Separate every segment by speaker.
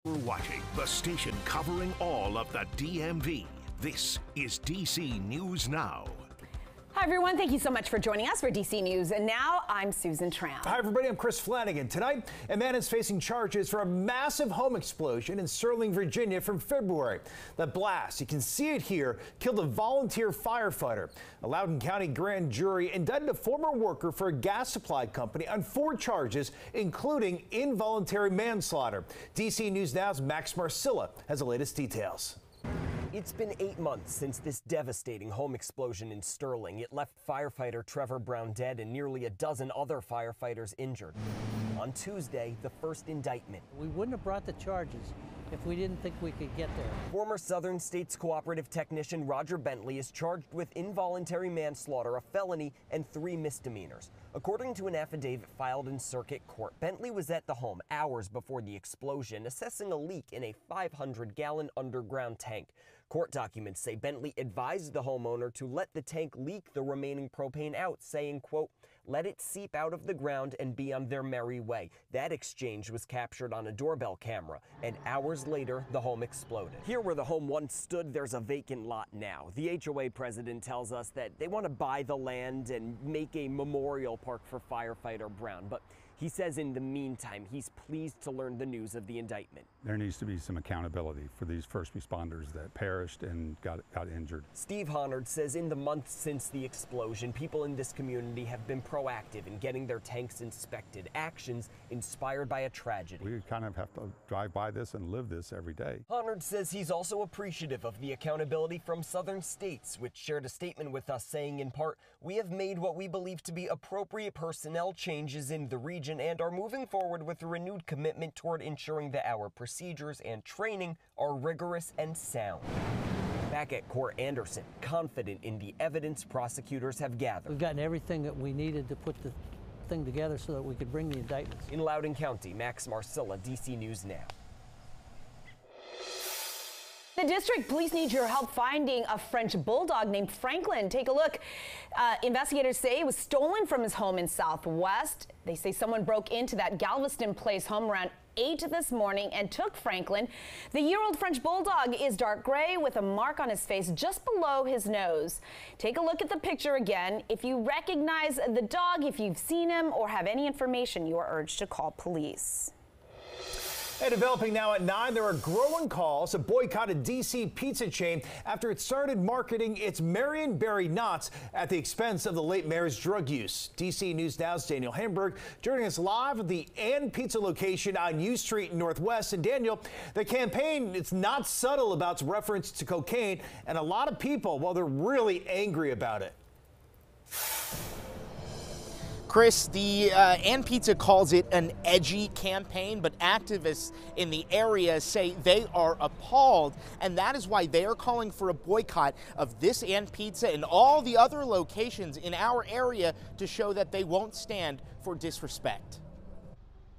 Speaker 1: We're watching the station covering all of the DMV. This is DC News Now.
Speaker 2: Hi, everyone. Thank you so much for joining us for DC News. And now I'm Susan Tran.
Speaker 3: Hi, everybody. I'm Chris Flanagan. Tonight, a man is facing charges for a massive home explosion in Sterling, Virginia from February. The blast, you can see it here, killed a volunteer firefighter. A Loudoun County grand jury indicted a former worker for a gas supply company on 4 charges, including involuntary manslaughter. DC News Now's Max Marcilla has the latest details.
Speaker 4: It's been 8 months since this devastating home explosion in Sterling. It left firefighter Trevor Brown dead and nearly a dozen other firefighters injured. On Tuesday, the first indictment.
Speaker 5: We wouldn't have brought the charges if we didn't think we could get there.
Speaker 4: Former Southern States Cooperative technician Roger Bentley is charged with involuntary manslaughter, a felony, and 3 misdemeanors. According to an affidavit filed in circuit court, Bentley was at the home hours before the explosion, assessing a leak in a 500-gallon underground tank. Court documents say Bentley advised the homeowner to let the tank leak the remaining propane out, saying, quote, "Let it seep out of the ground and be on their merry way." That exchange was captured on a doorbell camera, and hours later, the home exploded. Here where the home once stood, there's a vacant lot now. The HOA president tells us that they want to buy the land and make a memorial park for firefighter Brown, but he says in the meantime, he's pleased to learn the news of the indictment.
Speaker 6: There needs to be some accountability for these first responders that perished and got injured.
Speaker 4: Steve Honard says in the months since the explosion, people in this community have been proactive in getting their tanks inspected, actions inspired by a tragedy.
Speaker 6: We kind of have to drive by this and live this every day.
Speaker 4: Honard says he's also appreciative of the accountability from Southern States, which shared a statement with us saying in part, "We have made what we believe to be appropriate personnel changes in the region and are moving forward with a renewed commitment toward ensuring that our procedures and training are rigorous and sound." Back at Court Anderson, confident in the evidence prosecutors have gathered.
Speaker 5: We've gotten everything that we needed to put the thing together so that we could bring the indictments.
Speaker 4: In Loudoun County, Max Marcilla, DC News Now.
Speaker 2: The district police need your help finding a French Bulldog named Franklin. Take a look. Investigators say it was stolen from his home in Southwest. They say someone broke into that Galveston Place home around 8 this morning and took Franklin. The year-old French Bulldog is dark gray with a mark on his face just below his nose. Take a look at the picture again. If you recognize the dog, if you've seen him or have any information, you are urged to call police.
Speaker 3: And developing now at 9, there are growing calls to boycott a D.C. pizza chain after it started marketing its Marion Berry Knots at the expense of the late mayor's drug use. D.C. News Now's Daniel Hamburg joining us live at the Ann Pizza location on U Street Northwest. And Daniel, the campaign, it's not subtle about its reference to cocaine, and a lot of people, well, they're really angry about it.
Speaker 7: Chris, the Ann Pizza calls it an edgy campaign, but activists in the area say they are appalled, and that is why they are calling for a boycott of this Ann Pizza and all the other locations in our area to show that they won't stand for disrespect.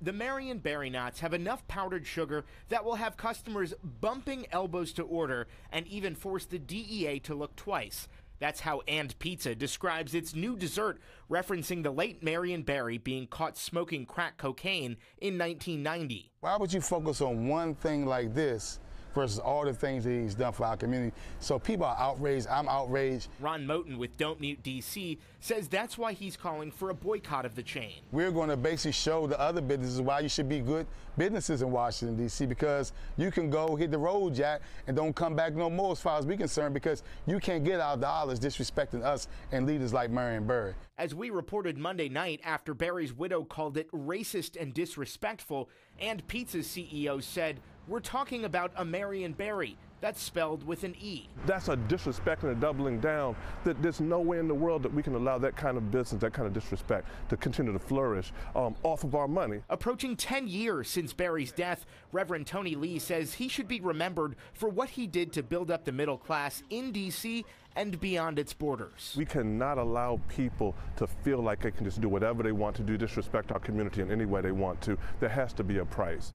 Speaker 7: The Marion Berry Knots have enough powdered sugar that will have customers bumping elbows to order and even force the DEA to look twice. That's how And Pizza describes its new dessert, referencing the late Marion Berry being caught smoking crack cocaine in 1990.
Speaker 8: Why would you focus on one thing like this versus all the things that he's done for our community? So people are outraged. I'm outraged.
Speaker 7: Ron Moten with Don't Mute DC says that's why he's calling for a boycott of the chain.
Speaker 8: We're going to basically show the other businesses why you should be good businesses in Washington, D.C., because you can go hit the road, Jack, and don't come back no more as far as we're concerned, because you can't get our dollars disrespecting us and leaders like Marion Berry.
Speaker 7: As we reported Monday night after Berry's widow called it racist and disrespectful, And Pizza's CEO said, "We're talking about a Marion Berry. That's spelled with an E."
Speaker 9: That's a disrespect and a doubling down. That there's no way in the world that we can allow that kind of business, that kind of disrespect to continue to flourish off of our money.
Speaker 7: Approaching 10 years since Berry's death, Reverend Tony Lee says he should be remembered for what he did to build up the middle class in D.C. and beyond its borders.
Speaker 9: We cannot allow people to feel like they can just do whatever they want to do, disrespect our community in any way they want to. There has to be a price.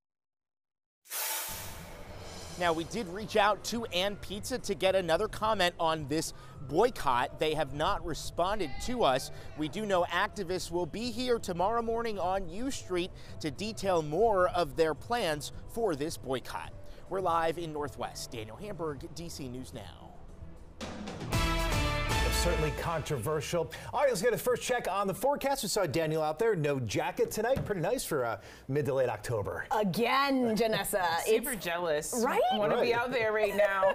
Speaker 7: Now, we did reach out to Ann Pizza to get another comment on this boycott. They have not responded to us. We do know activists will be here tomorrow morning on U Street to detail more of their plans for this boycott. We're live in Northwest. Daniel Hamburg, DC News Now.
Speaker 3: Certainly controversial. All right, let's get a first check on the forecast. We saw Daniel out there. No jacket tonight. Pretty nice for mid to late October.
Speaker 2: Again, Janessa.
Speaker 10: Super jealous.
Speaker 2: Right?
Speaker 10: I want to be out there right now.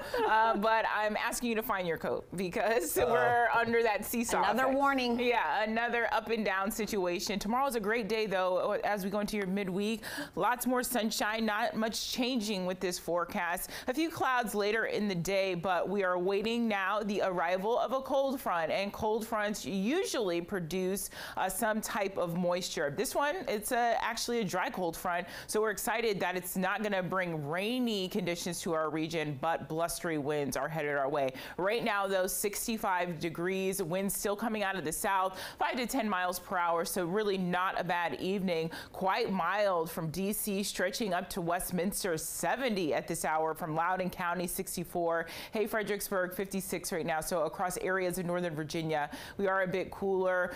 Speaker 10: But I'm asking you to find your coat because we're under that seesaw.
Speaker 2: Another
Speaker 10: effect.
Speaker 2: warning.
Speaker 10: Yeah, another up and down situation. Tomorrow's a great day, though, as we go into your midweek. Lots more sunshine, not much changing with this forecast. A few clouds later in the day, but we are awaiting now the arrival of a cold front, and cold fronts usually produce some type of moisture. This one, it's actually a dry cold front, so we're excited that it's not going to bring rainy conditions to our region, but blustery winds are headed our way. Right now, though, 65 degrees, winds still coming out of the south, 5 to 10 miles per hour, so really not a bad evening. Quite mild from D.C. stretching up to Westminster, 70 at this hour, from Loudoun County, 64. Hey, Fredericksburg, 56 right now, so across areas of Northern Virginia, we are a bit cooler.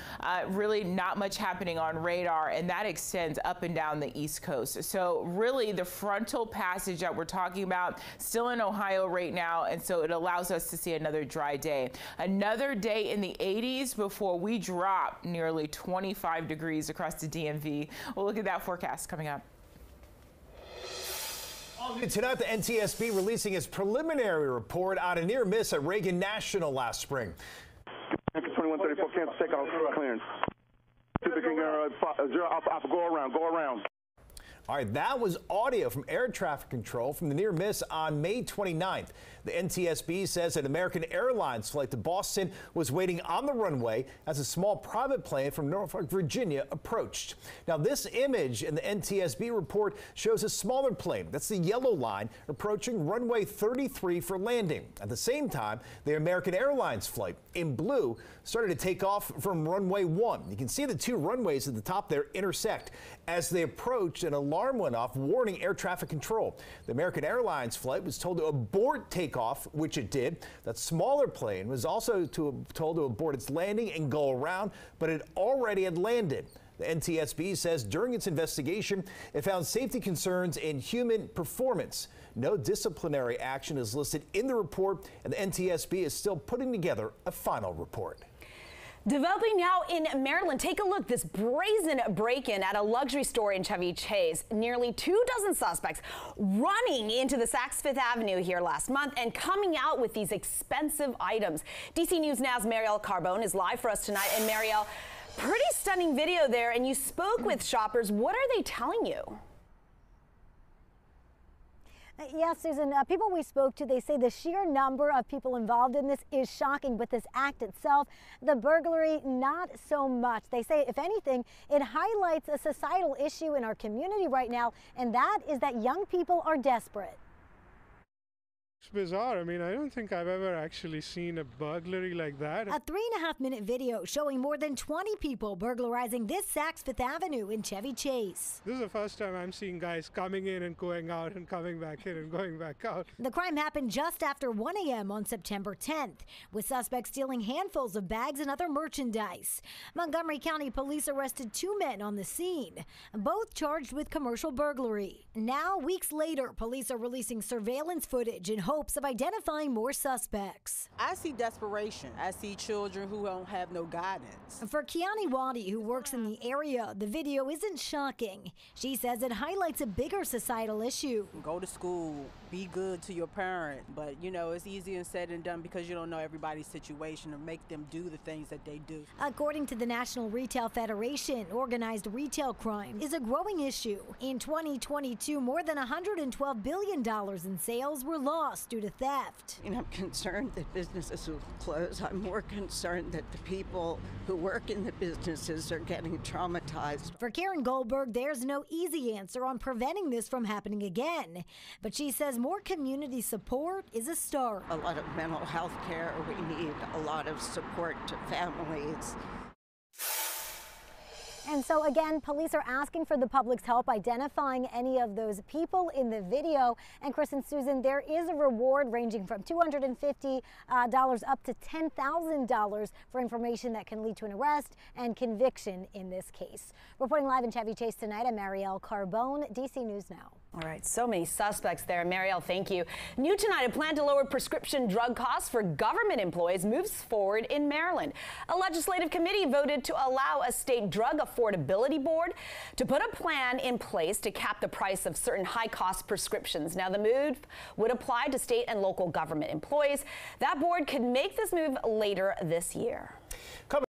Speaker 10: Really not much happening on radar, and that extends up and down the East Coast. So really the frontal passage that we're talking about still in Ohio right now, and so it allows us to see another dry day. Another day in the 80s before we drop nearly 25 degrees across the DMV. We'll look at that forecast coming up.
Speaker 3: Tonight, the NTSB releasing its preliminary report on a near miss at Reagan National last spring.
Speaker 11: 2134 campus takeoff clearance. Go around.
Speaker 3: All right, that was audio from air traffic control from the near miss on May 29th. The NTSB says an American Airlines flight to Boston was waiting on the runway as a small private plane from Norfolk, Virginia approached. Now, this image in the NTSB report shows a smaller plane, that's the yellow line, approaching runway 33 for landing. At the same time, the American Airlines flight in blue started to take off from runway 1. You can see the two runways at the top there intersect. As they approached, an alarm went off warning air traffic control. The American Airlines flight was told to abort takeoff, which it did. That smaller plane was also told to abort its landing and go around, but it already had landed. The NTSB says during its investigation, it found safety concerns in human performance. No disciplinary action is listed in the report, and the NTSB is still putting together a final report.
Speaker 2: Developing now in Maryland, take a look. This brazen break-in at a luxury store in Chevy Chase. Nearly 24 suspects running into the Saks Fifth Avenue here last month and coming out with these expensive items. DC News Now's Marielle Carbone is live for us tonight. And Marielle, pretty stunning video there. And you spoke with shoppers. What are they telling you?
Speaker 12: Yes, Susan, people we spoke to, they say the sheer number of people involved in this is shocking, but this act itself, the burglary, not so much. They say, if anything, it highlights a societal issue in our community right now, and that is that young people are desperate.
Speaker 13: It's bizarre. I mean, I don't think I've ever actually seen a burglary like that.
Speaker 12: A 3.5-minute video showing more than 20 people burglarizing this Saks Fifth Avenue in Chevy Chase.
Speaker 13: This is the first time I'm seeing guys coming in and going out and coming back in and going back out.
Speaker 12: The crime happened just after 1 a.m. on September 10th, with suspects stealing handfuls of bags and other merchandise. Montgomery County police arrested 2 men on the scene, both charged with commercial burglary. Now, weeks later, police are releasing surveillance footage in hopes of identifying more suspects.
Speaker 14: I see desperation. I see children who don't have no guidance.
Speaker 12: For Kiani Wadi, who works in the area, the video isn't shocking. She says it highlights a bigger societal issue.
Speaker 14: Go to school, be good to your parent, but you know, it's easier said than done because you don't know everybody's situation or make them do the things that they do.
Speaker 12: According to the National Retail Federation, organized retail crime is a growing issue. In 2022, more than $112 billion in sales were lost due to theft.
Speaker 15: And I'm concerned that businesses will close. I'm more concerned that the people who work in the businesses are getting traumatized.
Speaker 12: For Karen Goldberg, there's no easy answer on preventing this from happening again. But she says more community support is a start.
Speaker 15: A lot of mental health care. We need a lot of support to families.
Speaker 12: And so again, police are asking for the public's help identifying any of those people in the video. And Chris and Susan, there is a reward ranging from $250 up to $10,000 for information that can lead to an arrest and conviction in this case. Reporting live in Chevy Chase tonight, I'm Marielle Carbone, DC News Now.
Speaker 2: All right, so many suspects there. Marielle, thank you. New tonight, a plan to lower prescription drug costs for government employees moves forward in Maryland. A legislative committee voted to allow a state drug affordability board to put a plan in place to cap the price of certain high-cost prescriptions. Now, the move would apply to state and local government employees. That board could make this move later this year.